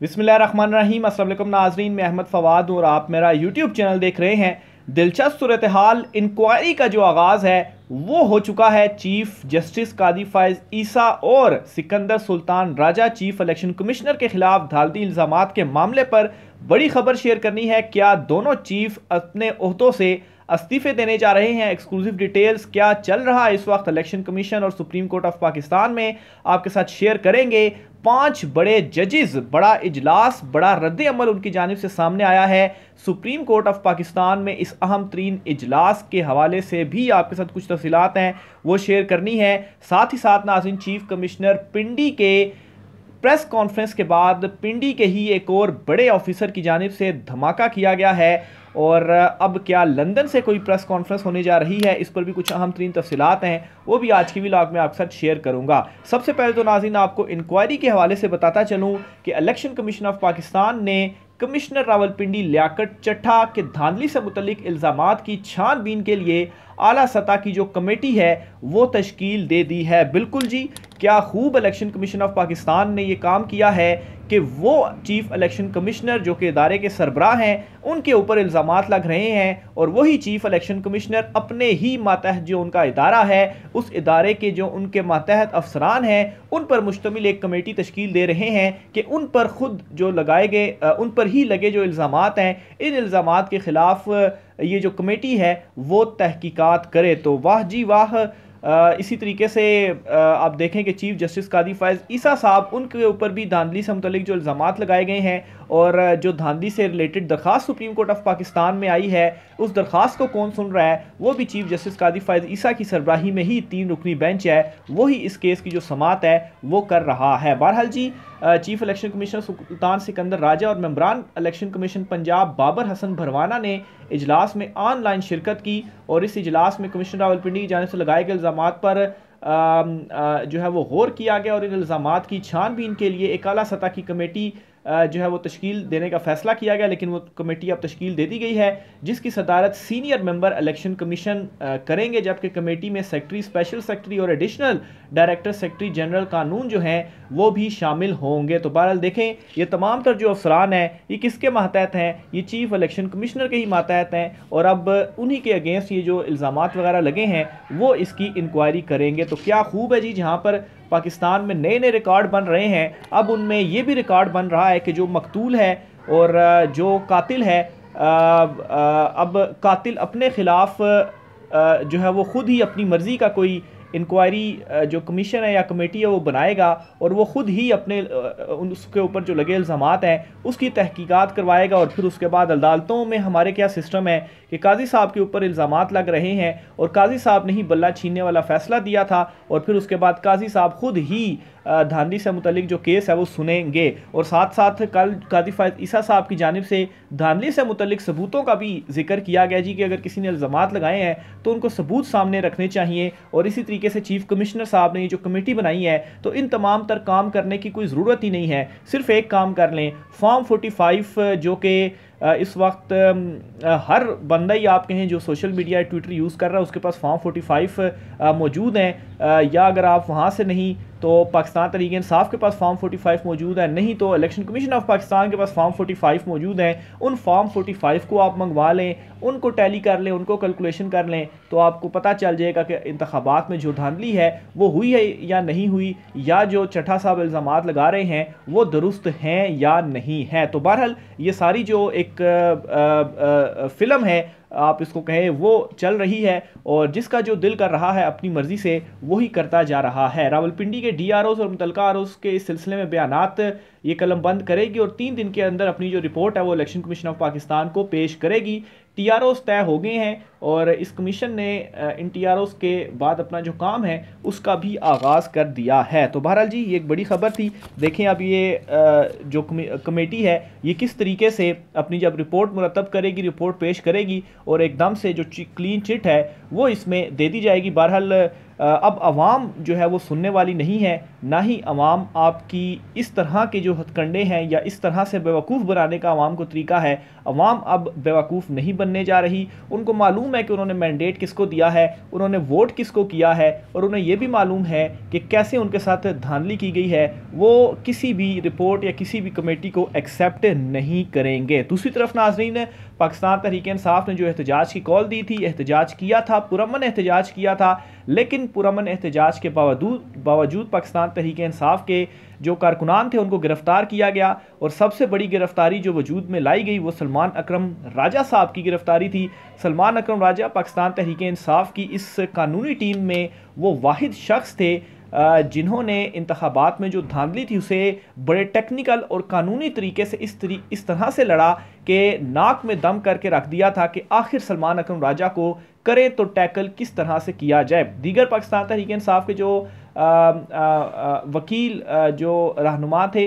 बिस्मिल्लाहिर्रहमानिर्रहीम। अस्सलाम वालेकुम नाज़रीन, मैं अहमद फवाद और आप मेरा यूट्यूब चैनल देख रहे हैं। दिलचस्प सूरत हाल इंक्वायरी का जो आगाज़ है वो हो चुका है। चीफ जस्टिस कादी फाइज ईसा और Sikandar Sultan Raja chief election commissioner के खिलाफ धालती इल्ज़ामात के मामले पर बड़ी खबर शेयर करनी है। क्या दोनों चीफ अपने ओहदों से इस्तीफे देने जा रहे हैं? एक्सक्लूसिव डिटेल्स क्या चल रहा है इस वक्त इलेक्शन कमीशन और सुप्रीम कोर्ट ऑफ पाकिस्तान में आपके साथ शेयर करेंगे। 5 बड़े जजेस, बड़ा इजलास, बड़ा रद्द अमल उनकी जानिब से सामने आया है सुप्रीम कोर्ट ऑफ पाकिस्तान में। इस अहम तरीन इजलास के हवाले से भी आपके साथ कुछ तफसीलात हैं वो शेयर करनी है। साथ ही साथ नाज़रीन, चीफ कमिश्नर पिंडी के प्रेस कॉन्फ्रेंस के बाद पिंडी के ही एक और बड़े ऑफिसर की जानिब से धमाका किया गया है और अब क्या लंदन से कोई प्रेस कॉन्फ्रेंस होने जा रही है, इस पर भी कुछ अहम तरीन तफसीलात हैं वो भी आज की व्लॉग में आपके साथ शेयर करूंगा। सबसे पहले तो नाज़रीन आपको इंक्वायरी के हवाले से बताता चलूं कि इलेक्शन कमीशन ऑफ पाकिस्तान ने कमिश्नर रावलपिंडी लियाकत चट्ठा के धांधली से मुतल्लिक इल्ज़ामात की छानबीन के लिए आला सतह की जो कमेटी है वो तश्कील दे दी है। बिल्कुल जी, क्या खूब इलेक्शन कमीशन ऑफ पाकिस्तान ने ये काम किया है कि वो चीफ इलेक्शन कमिश्नर जो कि इदारे के सरबराह हैं उनके ऊपर इल्ज़ामात लग रहे हैं और वही चीफ इलेक्शन कमिश्नर अपने ही मातहत जो उनका इदारा है उस इदारे के जो उनके मातहत अफसरान हैं उन पर मुश्तमिल एक कमेटी तश्कील दे रहे हैं कि उन पर खुद जो लगाए गए उन पर ही लगे जो इल्ज़ामात हैं, इन इल्ज़ामात के ख़िलाफ़ ये जो कमेटी है वो तहकीकात करे। तो वाह जी वाह। इसी तरीके से आप देखें कि चीफ जस्टिस कादी फाइज ईसा साहब, उनके ऊपर भी धांधली से मुतल्लिक जो इल्ज़ामात लगाए गए हैं और जो धांधली से रिलेटेड दरख्वास्त सुप्रीम कोर्ट ऑफ पाकिस्तान में आई है उस दरख्वास्त को कौन सुन रहा है, वो भी चीफ जस्टिस कादी फाइज ईसा की सरबराही में ही 3 रुकनी बेंच है वही इस केस की जो समात है वो कर रहा है। बहरहाल जी, चीफ इलेक्शन कमिश्नर सुल्तान सिकंदर राजा और मेंबरान इलेक्शन कमीशन पंजाब बाबर हसन भरवाना ने इजलास में ऑनलाइन शिरकत की और इस इजलास में कमिश्नर रावलपिंडी की जानिब से लगाए गए इल्ज़ामात पर जो है वो गौर किया गया और इन इल्ज़ामात की छानबीन के लिए एक आला सतह की कमेटी जो है वो तश्कील देने का फैसला किया गया। लेकिन वो कमेटी अब तश्कील दे दी गई है जिसकी सदारत सीनियर मेंबर इलेक्शन कमीशन करेंगे, जबकि कमेटी में सेक्रेटरी, स्पेशल सेक्रेटरी और एडिशनल डायरेक्टर सेक्रेटरी जनरल कानून जो हैं वो भी शामिल होंगे। तो बहरहाल देखें, ये तमाम तर जो अफसरान हैं ये किसके मातहत हैं? ये चीफ इलेक्शन कमिश्नर के ही मातहत हैं और अब उन्हीं के अगेंस्ट ये जो इल्ज़ामात वगैरह लगे हैं वो इसकी इंक्वायरी करेंगे। तो क्या खूब है जी, जहाँ पर पाकिस्तान में नए नए रिकॉर्ड बन रहे हैं अब उनमें ये भी रिकॉर्ड बन रहा है कि जो मकतूल है और जो कातिल है, अब कातिल अपने ख़िलाफ़ जो है वो ख़ुद ही अपनी मर्ज़ी का कोई इंक्वायरी जो कमीशन है या कमेटी है वो बनाएगा और वो ख़ुद ही अपने उसके ऊपर जो लगे इल्ज़ामात हैं उसकी तहकीकात करवाएगा। और फिर उसके बाद अदालतों में हमारे क्या सिस्टम है कि काजी साहब के ऊपर इल्ज़ामात लग रहे हैं और काजी साहब ने ही बल्ला छीनने वाला फ़ैसला दिया था और फिर उसके बाद काजी साहब खुद ही धांधली से मुतल्लिक जो केस है वो सुनेंगे और साथ साथ कल कादी फाइज ईसा साहब की जानिब से धांधली से मुतल्लिक सबूतों का भी जिक्र किया गया जी कि अगर किसी ने इल्ज़ामात लगाए हैं तो उनको सबूत सामने रखने चाहिए। और इसी तरीके से चीफ कमिश्नर साहब ने ये जो कमेटी बनाई है तो इन तमाम तर काम करने की कोई ज़रूरत ही नहीं है, सिर्फ एक काम कर लें, फॉर्म 45 जो कि इस वक्त हर बंदा ही आप कहें जो सोशल मीडिया ट्विटर यूज़ कर रहा है उसके पास फॉर्म 45 मौजूद हैं, या अगर आप वहाँ से नहीं तो पाकिस्तान तहरीक इंसाफ के पास फॉर्म 45 मौजूद है, नहीं तो इलेक्शन कमीशन ऑफ पाकिस्तान के पास फॉर्म 45 मौजूद हैं। उन फॉर्म 45 को आप मंगवा लें, उनको टैली कर लें, उनको कैलकुलेशन कर लें तो आपको पता चल जाएगा कि इंतखाबात में जो धांधली है वो हुई है या नहीं हुई, या जो चट्ठा साहब इल्ज़ामात लगा रहे हैं वो दुरुस्त हैं या नहीं है। तो बहरहाल ये सारी जो एक फ़िल्म है आप इसको कहें वो चल रही है और जिसका जो दिल कर रहा है अपनी मर्जी से वही करता जा रहा है। रावलपिंडी के DROs और मुतलका आरओज के इस सिलसिले में बयानात ये कलम बंद करेगी और 3 दिन के अंदर अपनी जो रिपोर्ट है वो इलेक्शन कमीशन ऑफ पाकिस्तान को पेश करेगी। TROs तय हो गए हैं और इस कमीशन ने इन TROs के बाद अपना जो काम है उसका भी आगाज़ कर दिया है। तो बहरहाल जी, ये एक बड़ी ख़बर थी। देखें अब ये जो कमेटी है ये किस तरीके से अपनी जब रिपोर्ट मुरतब करेगी, रिपोर्ट पेश करेगी और एकदम से जो क्लीन चिट है वो इसमें दे दी जाएगी। बहरहाल अब आवाम जो है वो सुनने वाली नहीं है, ना ही आवाम आपकी इस तरह के जो हथकंडे हैं या इस तरह से बेवकूफ़ बनाने का आवाम को तरीका है। आवाम अब बेवकूफ़ नहीं बनने जा रही। उनको मालूम है कि उन्होंने मैंडेट किसको दिया है, उन्होंने वोट किसको किया है, और उन्हें यह भी मालूम है कि कैसे उनके साथ धांधली की गई है। वो किसी भी रिपोर्ट या किसी भी कमेटी को एक्सेप्ट नहीं करेंगे। दूसरी तरफ नाज़रीन, पाकिस्तान तहरीक इंसाफ ने जो एहतजाज की कॉल दी थी, एहतजाज किया था, पुरअमन एहतजाज किया था, लेकिन पुरअमन एहतजाज के बावजूद पाकिस्तान तहरीक इंसाफ के जो कारकुनान थे उनको गिरफ्तार किया गया। और सबसे बड़ी गिरफ्तारी जो वजूद में लाई गई वो सलमान अकरम राजा साहब की गिरफ्तारी थी। सलमान अकरम राजा पाकिस्तान तहरीक इंसाफ की इस कानूनी टीम में वो वाहिद शख्स थे जिन्होंने इंतखाबात में जो धांधली थी उसे बड़े टेक्निकल और कानूनी तरीके से इस तरह से लड़ा कि नाक में दम करके रख दिया था कि आखिर सलमान अकरम राजा को करें तो टैकल किस तरह से किया जाए। दीगर पाकिस्तान तहरीक इंसाफ के जो वकील जो रहनुमा थे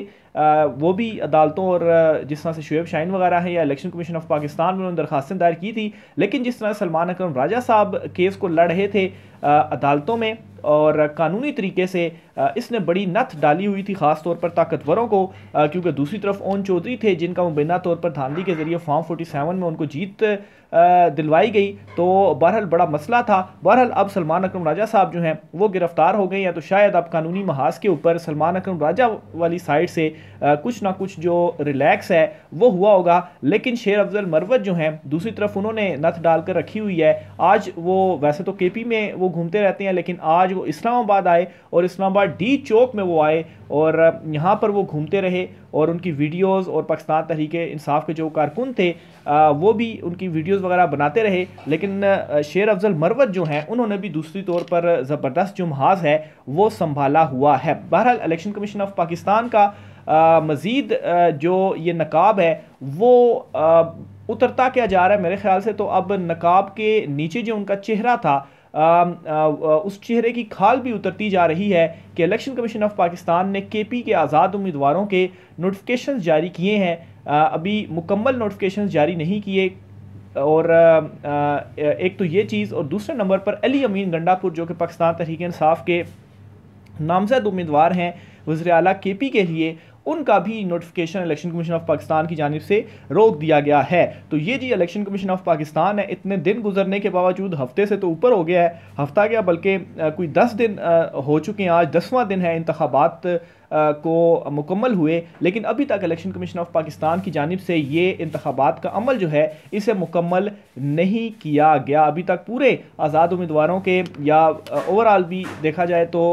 वो भी अदालतों और जिस तरह से शुएब शाहीन वगैरह हैं या इलेक्शन कमीशन ऑफ पाकिस्तान में उन्होंने दरखास्तें दायर की थी, लेकिन जिस तरह सलमान अकरम राजा साहब केस को लड़ रहे थे अदालतों में और कानूनी तरीके से, इसने बड़ी नथ डाली हुई थी ख़ास तौर पर ताकतवरों को, क्योंकि दूसरी तरफ ओन चौधरी थे जिनका मुबैना तौर पर धांधली के ज़रिए फॉर्म 47 में उनको जीत दिलवाई गई। तो बहरहाल बड़ा मसला था। बहरहाल अब सलमान अकरम राजा साहब जो हैं वो गिरफ्तार हो गए हैं, तो शायद अब कानूनी महाज के ऊपर सलमान अकरम राजा वाली साइड से कुछ ना कुछ जो रिलैक्स है वो हुआ होगा। लेकिन शेर अफजल मरवत जो हैं दूसरी तरफ उन्होंने नथ डालकर रखी हुई है। आज वो वैसे तो केपी में वो घूमते रहते हैं, लेकिन आज वो इस्लामाबाद आए और इस्लामाबाद डी चौक में वो आए और यहाँ पर वो घूमते रहे और उनकी वीडियोस, और पाकिस्तान तहरीक इंसाफ के जो कारकुन थे वो भी उनकी वीडियोस वगैरह बनाते रहे। लेकिन शेर अफजल मरवत जो हैं उन्होंने भी दूसरी तौर पर ज़बरदस्त जो महाज है वो संभाला हुआ है। बहरहाल इलेक्शन कमीशन ऑफ पाकिस्तान का मज़ीद जो ये नकाब है वो उतरता क्या जा रहा है मेरे ख्याल से, तो अब नकाब के नीचे जो उनका चेहरा था उस चेहरे की खाल भी उतरती जा रही है कि इलेक्शन कमीशन ऑफ पाकिस्तान ने केपी के आज़ाद उम्मीदवारों के नोटिफिकेशन जारी किए हैं, अभी मुकम्मल नोटिफिकेशन जारी नहीं किए। और एक तो ये चीज़, और दूसरे नंबर पर अली अमीन गंडापुर जो कि पाकिस्तान तहरीक इंसाफ के नामजद उम्मीदवार हैं वज़ीर आला केपी के लिए, उनका भी notification election commission of Pakistan की जानिब से रोक दिया गया है। तो ये जी इलेक्शन कमीशन ऑफ पाकिस्तान है, इतने दिन गुजरने के बावजूद, हफ्ते से तो ऊपर हो गया है, हफ्ता क्या बल्कि कोई 10 दिन हो चुके हैं, आज 10वां दिन है इंतखाबात को मुकम्मल हुए, लेकिन अभी तक इलेक्शन कमीशन ऑफ पाकिस्तान की जानिब से ये इंतखाबात का अमल जो है इसे मुकम्मल नहीं किया गया। अभी तक पूरे आज़ाद उम्मीदवारों के या ओवरऑल भी देखा जाए तो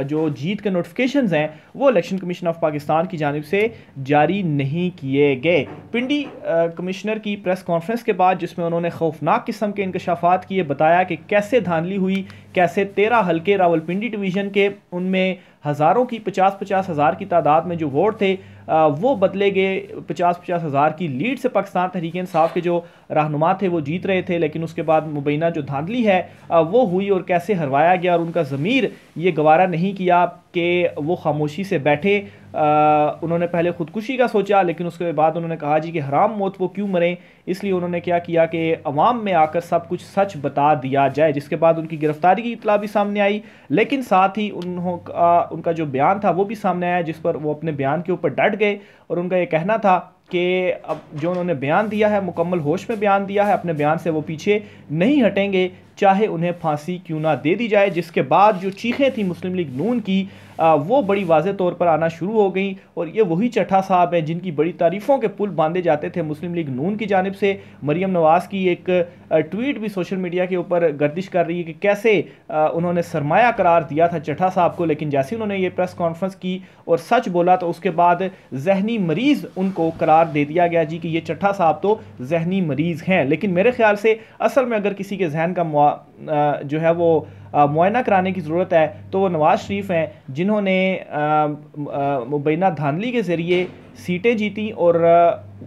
जो जीत के नोटिफिकेशंस हैं वो इलेक्शन कमीशन ऑफ पाकिस्तान की जानिब से जारी नहीं किए गए। पिंडी कमिश्नर की प्रेस कॉन्फ्रेंस के बाद जिसमें उन्होंने खौफनाक किस्म के इंकशाफात किए, बताया कि कैसे धांधली हुई, कैसे 13 हल्के रावलपिंडी डिवीज़न के उनमें हज़ारों की 50-50 हज़ार की तादाद में जो वोट थे वो बदले गए। 50-50 हज़ार की लीड से पाकिस्तान तहरीक इंसाफ के जो रहनुमा थे वो जीत रहे थे, लेकिन उसके बाद मुबैना जो धांधली है वो हुई और कैसे हरवाया गया, और उनका ज़मीर ये गवारा नहीं किया कि वो खामोशी से बैठे। उन्होंने पहले ख़ुदकुशी का सोचा, लेकिन उसके बाद उन्होंने कहा जी कि हराम मौत वो क्यों मरें, इसलिए उन्होंने क्या किया कि अवाम में आकर सब कुछ सच बता दिया जाए, जिसके बाद उनकी गिरफ्तारी की इतला भी सामने आई। लेकिन साथ ही उनका जो बयान था वो भी सामने आया, जिस पर वो अपने बयान के ऊपर डट गए और उनका ये कहना था कि अब जो उन्होंने बयान दिया है मुकम्मल होश में बयान दिया है, अपने बयान से वो पीछे नहीं हटेंगे चाहे उन्हें फांसी क्यों ना दे दी जाए। जिसके बाद जो चीखें थी मुस्लिम लीग नून की वो बड़ी वाज़े तौर पर आना शुरू हो गई, और ये वही चट्टा साहब हैं जिनकी बड़ी तारीफ़ों के पुल बांधे जाते थे मुस्लिम लीग नून की जानिब से। मरियम नवाज़ की एक ट्वीट भी सोशल मीडिया के ऊपर गर्दिश कर रही है कि कैसे उन्होंने सरमाया करार दिया था चट्टा साहब को, लेकिन जैसे उन्होंने ये प्रेस कॉन्फ्रेंस की और सच बोला तो उसके बाद जहनी मरीज़ उनको करार दे दिया गया जी कि ये चट्टा साहब तो जहनी मरीज़ हैं। लेकिन मेरे ख्याल से असल में अगर किसी के जहन का जो है वो मुआयना कराने की ज़रूरत है तो वो नवाज़ शरीफ हैं, जिन्होंने मुबैना धांधली के ज़रिए सीटें जीती और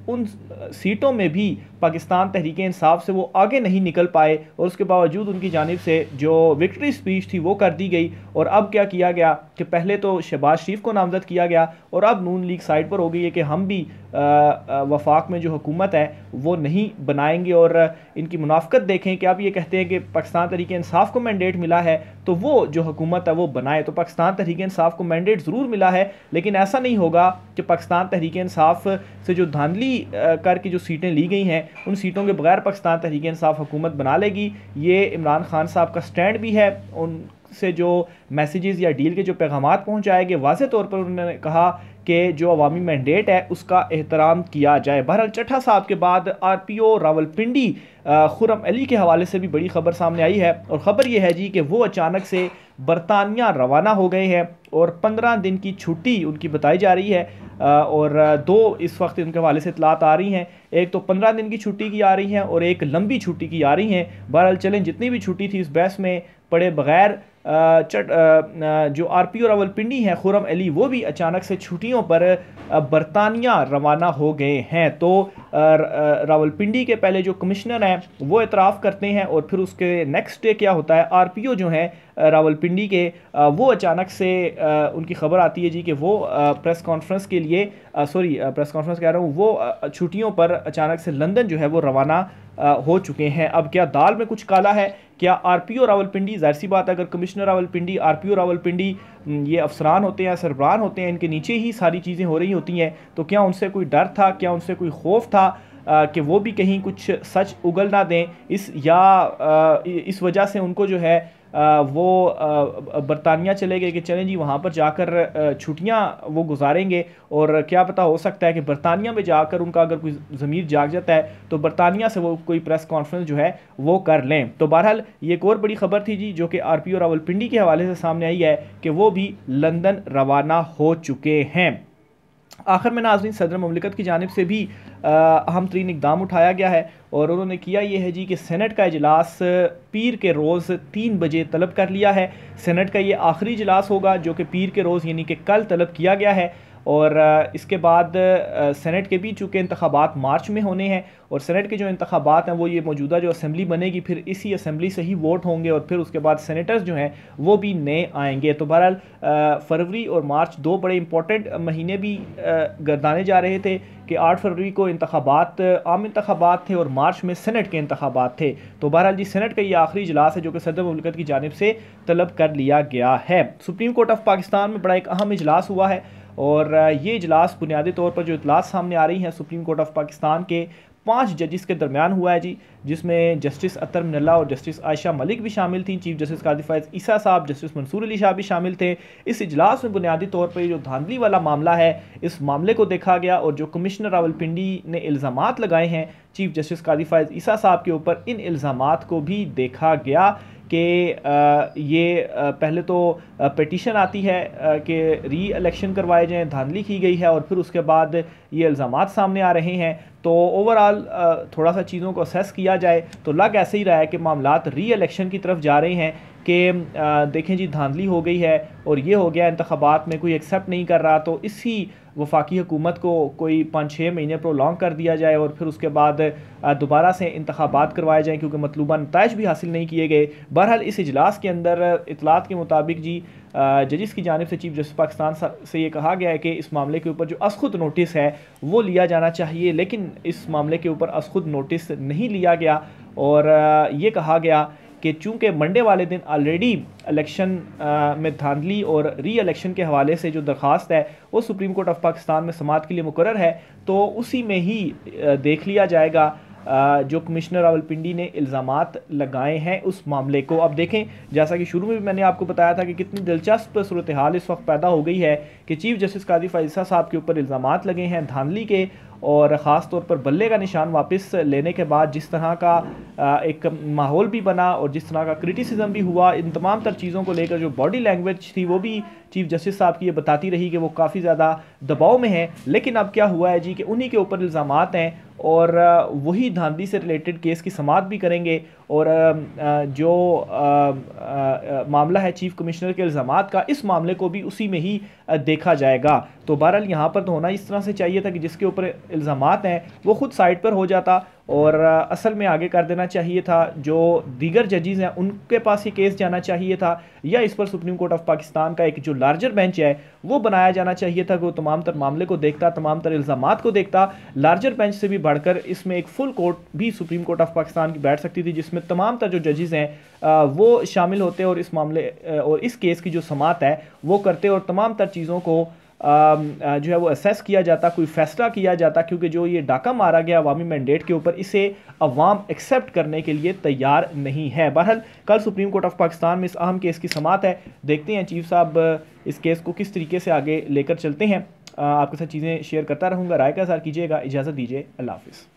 उन सीटों में भी पाकिस्तान तहरीक इंसाफ से वो आगे नहीं निकल पाए, और उसके बावजूद उनकी जानिब से जो विक्ट्री स्पीच थी वो कर दी गई। और अब क्या किया गया कि पहले तो शहबाज शरीफ को नामजद किया गया और अब नून लीग साइड पर हो गई है कि हम भी वफाक में जो हुकूमत है वो नहीं बनाएंगे। और इनकी मुनाफकत देखें कि अब ये कहते हैं कि पाकिस्तान तहरीक इंसाफ को मैंडेट मिला मिला है तो वो जो हुकूमत है वो बनाए। तो पाकिस्तान तहरीक इंसाफ को मैंडेट ज़रूर मिला है, लेकिन ऐसा नहीं होगा कि पाकिस्तान तहरीक इंसाफ से जो धांधली करके जो सीटें ली गई हैं उन सीटों के बगैर पाकिस्तान तहरीक इंसाफ हुकूमत बना लेगी। ये इमरान खान साहब का स्टैंड भी है। उनसे जो मैसेजेस या डील के जो पैगामात पहुँचाएंगे, वाज़े तौर पर उन्होंने कहा कि जो अवामी मैंडेट है उसका एहतराम किया जाए। बहरहाल चट्टा साहब के बाद RPO रावलपिंडी खुर्रम अली के हवाले से भी बड़ी खबर सामने आई है, और ख़बर यह है जी कि वो अचानक से बरतानिया रवाना हो गए हैं और 15 दिन की छुट्टी उनकी बताई जा रही है। और दो इस वक्त उनके हवाले से इतलात आ रही हैं, एक तो 15 दिन की छुट्टी की आ रही हैं और एक लंबी छुट्टी की आ रही हैं। बहरहाल चलें, जितनी भी छुट्टी थी इस बहस में पड़े बगैर जो RPO रावलपिंडी हैं खुर्रम अली, वो भी अचानक से छुट्टियों पर बरतानिया रवाना हो गए हैं। तो रावलपिंडी के पहले जो कमिश्नर हैं वो एतराफ़ करते हैं और फिर उसके नेक्स्ट डे क्या होता है, RPO जो हैं रावलपिंडी के वो अचानक से उनकी खबर आती है जी कि वो प्रेस कॉन्फ्रेंस के लिए प्रेस कॉन्फ्रेंस कह रहा हूँ, वो छुट्टियों पर अचानक से लंदन जो है वो रवाना हो चुके हैं। अब क्या दाल में कुछ काला है? क्या RPO रावलपिंडी, जाहिर सी बात है अगर कमिश्नर रावलपिंडी, RPO रावलपिंडी ये अफसरान होते हैं, सरबरान होते हैं, इनके नीचे ही सारी चीज़ें हो रही होती हैं, तो क्या उनसे कोई डर था, क्या उनसे कोई खौफ था कि वो भी कहीं कुछ सच उगल ना दें इस वजह से उनको जो है वो बरतानिया चले गए कि चलें जी वहाँ पर जाकर छुट्टियाँ वो गुजारेंगे, और क्या पता हो सकता है कि बरतानिया में जाकर उनका अगर कोई ज़मीर जाग जाता है तो बरतानिया से वो कोई प्रेस कॉन्फ्रेंस जो है वो कर लें। तो बहरहाल ये एक और बड़ी खबर थी जी जो कि RPO रावलपिंडी के हवाले से सामने आई है कि वो भी लंदन रवाना हो चुके हैं। आखिर में नाज़रीन, सदर ममलिकत की जानिब से भी अहम तरीन इक़दाम उठाया गया है और उन्होंने किया ये है जी कि सेनेट का इजलास पीर के रोज़ 3 बजे तलब कर लिया है। सेनेट का ये आखिरी इजलास होगा जो कि पीर के रोज़ यानी कि कल तलब किया गया है, और इसके बाद सेनेट के भी चूँकि इंतखाबात मार्च में होने हैं और सेनेट के जो इंतखाबात हैं वो ये मौजूदा जो असम्बली बनेगी फिर इसी असम्बली से ही वोट होंगे और फिर उसके बाद सेनेटर्स जो हैं वो भी नए आएंगे। तो बहरहाल फरवरी और मार्च दो बड़े इंपॉर्टेंट महीने भी गर्दाने जा रहे थे कि 8 फरवरी को इंतखाबात आम इंतखाबात थे और मार्च में सेनेट के इंतखाबात थे। तो बहरहाल जी सेनेट का ये आखिरी इजलास है जो कि सदर मुमलिकत की जानिब से तलब कर लिया गया है। सुप्रीम कोर्ट ऑफ पाकिस्तान में बड़ा एक अहम इजलास हुआ है और ये इजलास बुनियादी तौर पर जो इतलात सामने आ रही हैं सुप्रीम कोर्ट ऑफ पाकिस्तान के 5 जजिस के दरमियान हुआ है जी, जिसमें जस्टिस अतर मिनल्ला और जस्टिस आयशा मलिक भी शामिल थी, चीफ जस्टिस कादी फ़ाइज़ ईसा साहब, जस्टिस मंसूर अली शाह भी शामिल थे। इस इजलास में बुनियादी तौर पर जो धांधली वाला मामला है इस मामले को देखा गया और जो कमिश्नर रावलपिंडी ने इल्ज़ामात लगाए हैं चीफ जस्टिस कादी फ़ाइज़ ईसा साहब के ऊपर, इन इल्ज़ामात को भी देखा गया कि ये पहले तो पिटीशन आती है कि री इलेक्शन करवाए जाएँ, धांधली की गई है और फिर उसके बाद ये इल्ज़ामात सामने आ रहे हैं। तो ओवरऑल थोड़ा सा चीज़ों को असेस किया जाए तो लग ऐसे ही रहा है कि मामलात री इलेक्शन की तरफ जा रहे हैं कि देखें जी धांधली हो गई है और ये हो गया, इंतखाबात में कोई एक्सेप्ट नहीं कर रहा तो इसी वफाकी हुकूमत को कोई 5-6 महीने प्रोलॉन्ग कर दिया जाए और फिर उसके बाद दोबारा से इंतखाबात करवाए जाएँ क्योंकि मतलूबा नताइज भी हासिल नहीं किए गए। बहरहाल इस इजलास के अंदर इतलात के मुताबिक जी जजिस की जानिब से चीफ जस्टिस पाकिस्तान से ये कहा गया है कि इस मामले के ऊपर जो असखुद नोटिस है वो लिया जाना चाहिए, लेकिन इस मामले के ऊपर असखुद नोटिस नहीं लिया गया और ये कहा गया कि चूँकि मंडे वाले दिन ऑलरेडी इलेक्शन में धांधली और री इलेक्शन के हवाले से जो दरख्वास्त है वो सुप्रीम कोर्ट ऑफ पाकिस्तान में समाअत के लिए मुकर्रर है तो उसी में ही देख लिया जाएगा जो कमिश्नर रावलपिंडी ने इल्ज़ामात लगाए हैं उस मामले को। अब देखें, जैसा कि शुरू में भी मैंने आपको बताया था कि कितनी दिलचस्प सूरत हाल इस वक्त पैदा हो गई है कि चीफ जस्टिस कादी फ़ाइज़ ईसा साहब के ऊपर इल्ज़ामात लगे हैं धांधली के और ख़ास तौर पर बल्ले का निशान वापस लेने के बाद जिस तरह का एक माहौल भी बना और जिस तरह का क्रिटिसिज्म भी हुआ, इन तमाम तर चीज़ों को लेकर जो बॉडी लैंग्वेज थी वो भी चीफ जस्टिस साहब की ये बताती रही कि वो काफ़ी ज़्यादा दबाव में है। लेकिन अब क्या हुआ है जी कि उन्हीं के ऊपर इल्ज़ामात हैं और वही धांधली से रिलेटेड केस की समाअत भी करेंगे और जो मामला है चीफ कमिश्नर के इल्ज़ामात का, इस मामले को भी उसी में ही देखा जाएगा। तो बहरहाल यहाँ पर तो होना इस तरह से चाहिए था कि जिसके ऊपर इल्ज़ामात हैं वो खुद साइड पर हो जाता और असल में आगे कर देना चाहिए था। जो दीगर जजेज़ हैं उनके पास ये केस जाना चाहिए था, या इस पर सुप्रीम कोर्ट ऑफ पाकिस्तान का एक जो लार्जर बेंच है वो बनाया जाना चाहिए था कि वो तमाम तर मामले को देखता, तमाम तर इल्ज़ामात को देखता। लार्जर बेंच से भी बढ़कर इसमें एक फुल कोर्ट भी सुप्रीम कोर्ट ऑफ पाकिस्तान की बैठ सकती थी, जिसमें तमाम तर जो जजेज़ हैं वो शामिल होते और इस मामले और इस केस की जो समात है वो करते और तमाम तर चीज़ों को जो है वो असेस किया जाता, कोई फैसला किया जाता। क्योंकि जो ये डाका मारा गया अवामी मैंडेट के ऊपर, इसे अवाम एक्सेप्ट करने के लिए तैयार नहीं है। बहरहाल कल सुप्रीम कोर्ट ऑफ पाकिस्तान में इस अहम केस की समात है। देखते हैं चीफ साहब इस केस को किस तरीके से आगे लेकर चलते हैं। आपके साथ चीज़ें शेयर करता रहूँगा, राय का इज़हार कीजिएगा। इजाज़त दीजिए, अल्लाह हाफ़िज़।